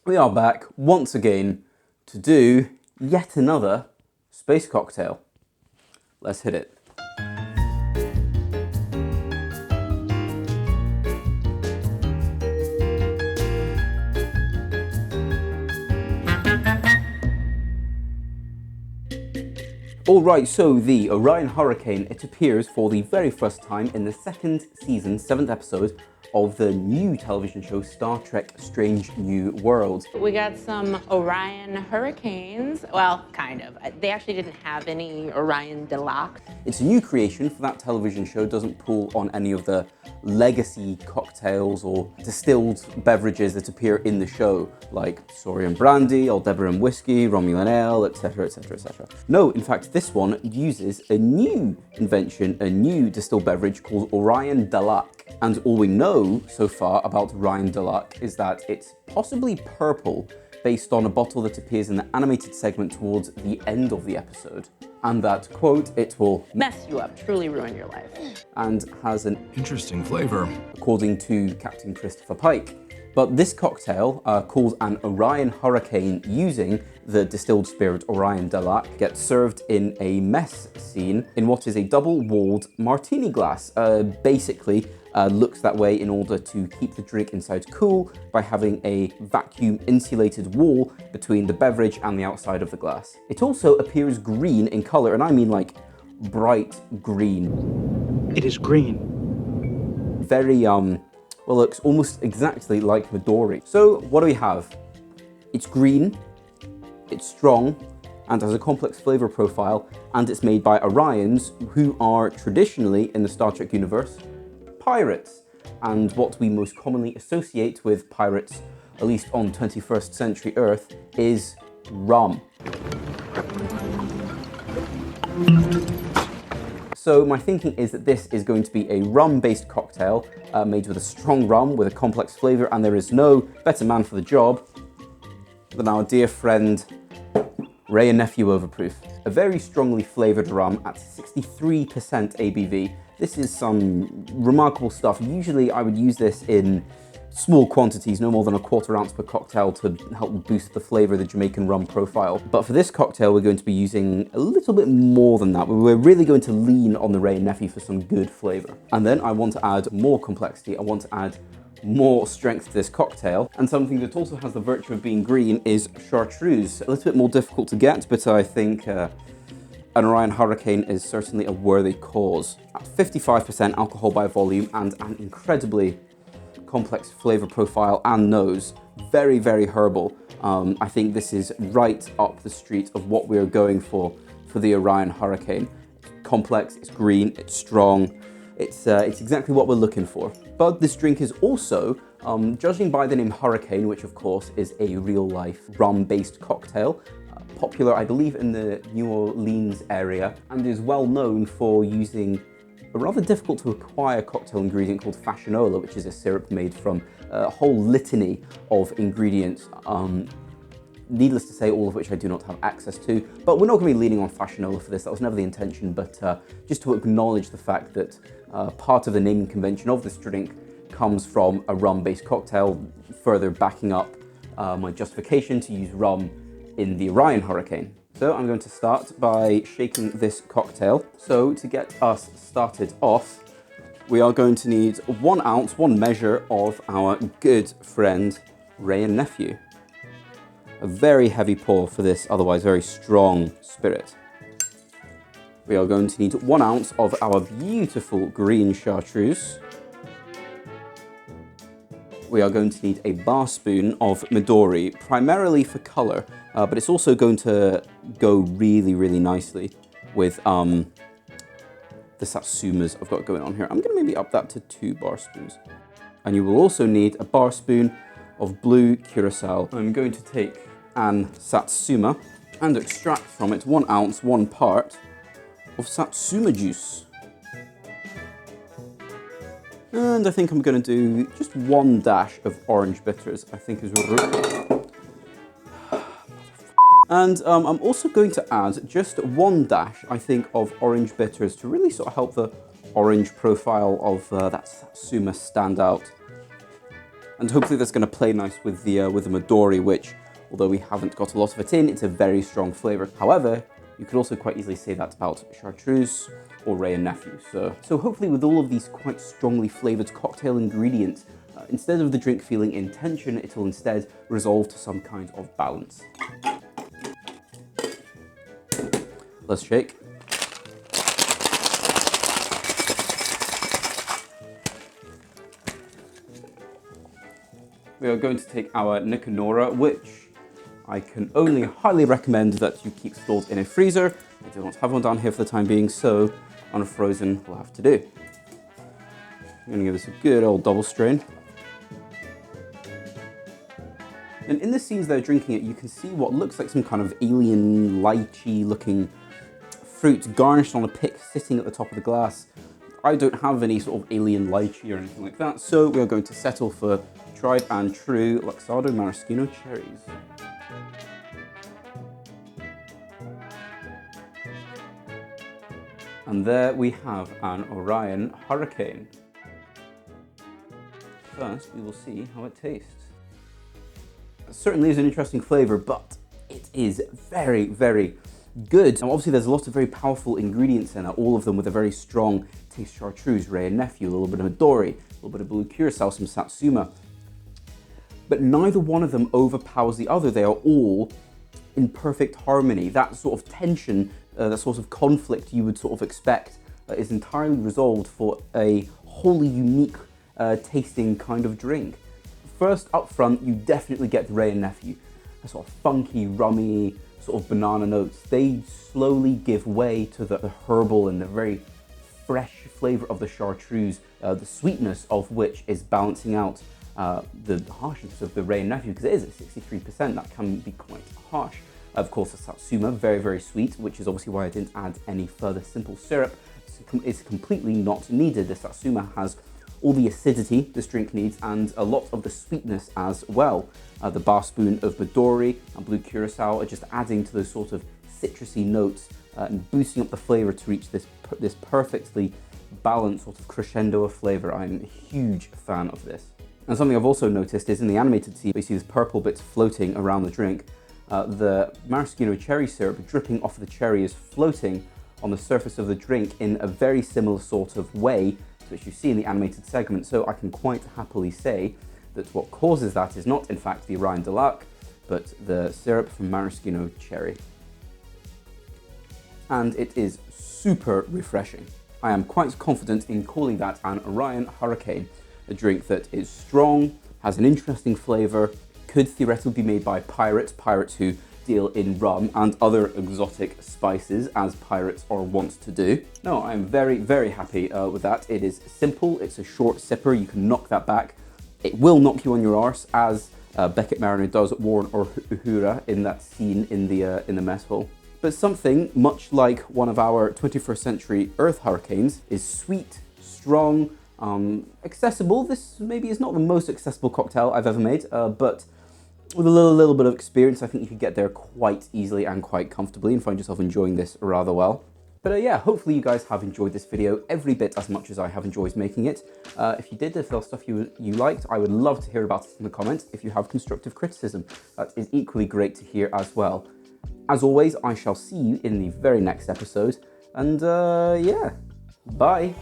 We are back once again to do yet another space cocktail. Let's hit it. Alright, so the Orion Hurricane, it appears for the very first time in the second season, 7th episode of the new television show Star Trek Strange New Worlds. We got some Orion Hurricanes. Well, kind of. They actually didn't have any Orion Deluxe. It's a new creation for that television show, doesn't pull on any of the legacy cocktails or distilled beverages that appear in the show, like Saurian brandy, Aldebaran whiskey, Romulan ale, etc, etc, etc. No, in fact, this one uses a new invention, a new distilled beverage called Orion Deluxe. And all we know so far about Orion Deluxe is that it's possibly purple based on a bottle that appears in the animated segment towards the end of the episode. And that, quote, it will mess you up, truly ruin your life. And has an interesting flavor, according to Captain Christopher Pike. But this cocktail, called an Orion Hurricane using the distilled spirit Orion Deluxe, gets served in a mess scene in what is a double-walled martini glass. Basically, looks that way in order to keep the drink inside cool by having a vacuum-insulated wall between the beverage and the outside of the glass. It also appears green in color, and I mean like bright green. It is green. Very, well, looks almost exactly like Midori. So what do we have? It's green, it's strong, and has a complex flavor profile, and it's made by Orions, who are traditionally, in the Star Trek universe, pirates. And what we most commonly associate with pirates, at least on 21st century Earth, is rum. So my thinking is that this is going to be a rum-based cocktail made with a strong rum with a complex flavor, and there is no better man for the job than our dear friend Wray and Nephew Overproof. A very strongly flavored rum at 63% ABV. This is some remarkable stuff. Usually I would use this in small quantities, no more than a 1/4 ounce per cocktail, to help boost the flavor of the Jamaican rum profile. But for this cocktail, we're going to be using a little bit more than that. We're really going to lean on the Wray and Nephew for some good flavor. And then I want to add more complexity. I want to add more strength to this cocktail. And something that also has the virtue of being green is chartreuse. A little bit more difficult to get, but I think an Orion Hurricane is certainly a worthy cause. At 55% alcohol by volume and an incredibly complex flavor profile and nose, very, very herbal. I think this is right up the street of what we're going for the Orion Hurricane. It's complex, it's green, it's strong. It's exactly what we're looking for. But this drink is also, judging by the name Hurricane, which of course is a real-life rum-based cocktail, popular, I believe, in the New Orleans area, and is well known for using a rather difficult to acquire cocktail ingredient called fashionola, which is a syrup made from a whole litany of ingredients. Needless to say, all of which I do not have access to, but we're not going to be leaning on fashionola for this. That was never the intention, but just to acknowledge the fact that part of the naming convention of this drink comes from a rum-based cocktail, further backing up my justification to use rum in the Orion Hurricane. So I'm going to start by shaking this cocktail. So to get us started off, we are going to need 1 ounce, 1 measure of our good friend Wray and Nephew. A very heavy pour for this otherwise very strong spirit. We are going to need 1 ounce of our beautiful green chartreuse. We are going to need a bar spoon of Midori, primarily for color, but it's also going to go really, really nicely with the satsumas I've got going on here. I'm going to maybe up that to 2 bar spoons. And you will also need a bar spoon of blue curacao. I'm going to take an satsuma and extract from it 1 ounce, 1 part of satsuma juice. And I think I'm going to do just 1 dash of orange bitters, I think is and I'm also going to add just 1 dash, I think, of orange bitters to really sort of help the orange profile of that satsuma stand out. And hopefully that's going to play nice with the Midori, which, although we haven't got a lot of it in, it's a very strong flavor. However, you could also quite easily say that about Chartreuse or Wray and Nephew. So hopefully with all of these quite strongly flavored cocktail ingredients, instead of the drink feeling in tension, it'll instead resolve to some kind of balance. Let's shake. We are going to take our Nic and Nora, which I can only highly recommend that you keep stored in a freezer. I do not have one down here for the time being, so on a frozen will have to do. I'm going to give this a good old double strain. And in the scenes they're drinking it, you can see what looks like some kind of alien lychee looking fruit garnished on a pick sitting at the top of the glass. I don't have any sort of alien lychee or anything like that, so we are going to settle for tried and true Luxardo Maraschino Cherries. And there we have an Orion Hurricane. First, we will see how it tastes. It certainly is an interesting flavor, but it is very, very good. Now, obviously, there's a lot of very powerful ingredients in it, all of them with a very strong taste. Chartreuse, Wray and Nephew, a little bit of Midori, a little bit of blue curacao, some satsuma. But neither one of them overpowers the other. They are all in perfect harmony. That sort of tension, that sort of conflict you would sort of expect is entirely resolved for a wholly unique tasting kind of drink. First, up front, you definitely get the Wray and Nephew. A sort of funky, rummy, sort of banana notes. They slowly give way to the herbal and the very fresh flavor of the chartreuse, the sweetness of which is balancing out the harshness of the Wray and Nephew, because it is at 63%, that can be quite harsh. Of course, the satsuma, very, very sweet, which is obviously why I didn't add any further simple syrup. It's completely not needed. The satsuma has all the acidity this drink needs and a lot of the sweetness as well. The barspoon of Midori and blue curacao are just adding to those sort of citrusy notes and boosting up the flavor to reach this perfectly balanced sort of crescendo of flavor. I'm a huge fan of this. And something I've also noticed is in the animated scene, you see these purple bits floating around the drink. The maraschino cherry syrup dripping off the cherry is floating on the surface of the drink in a very similar sort of way to which you see in the animated segment. So I can quite happily say that what causes that is not in fact the Orion Delac, but the syrup from maraschino cherry. And it is super refreshing. I am quite confident in calling that an Orion Hurricane, a drink that is strong, has an interesting flavor, could theoretically be made by pirates who deal in rum and other exotic spices, as pirates are wont to do. No, I'm very, very happy with that. It is simple, it's a short sipper, you can knock that back. It will knock you on your arse, as Beckett Mariner does warn Uhura in that scene in the mess hall. But something much like one of our 21st century Earth hurricanes is sweet, strong, accessible. This maybe is not the most accessible cocktail I've ever made, but with a little bit of experience, I think you could get there quite easily and quite comfortably and find yourself enjoying this rather well. But yeah, hopefully you guys have enjoyed this video every bit as much as I have enjoyed making it. If you did, if there was stuff you liked, I would love to hear about it in the comments. If you have constructive criticism, that is equally great to hear as well. As always, I shall see you in the very next episode, and yeah, bye.